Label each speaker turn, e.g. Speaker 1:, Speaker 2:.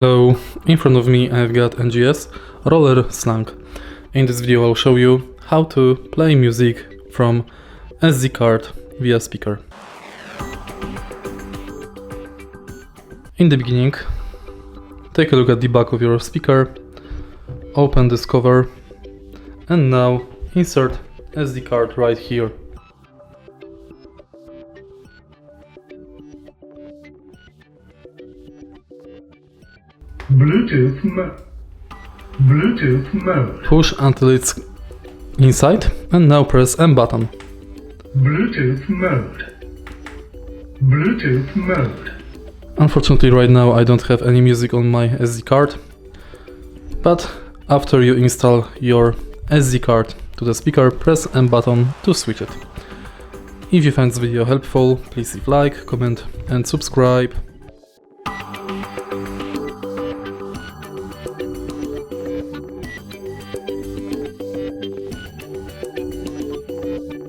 Speaker 1: So in front of me I've got NGS Roller Slang. In this video I'll show you how to play music from SD card via speaker. In the beginning, take a look at the back of your speaker, open this cover, and now insert SD card right here.
Speaker 2: Bluetooth mode.
Speaker 1: Push until it's inside and now press M button.
Speaker 2: Bluetooth mode.
Speaker 1: Unfortunately right now I don't have any music on my SD card, but after you install your SD card to the speaker, press M button to switch it. If you find this video helpful, please leave like, comment and subscribe.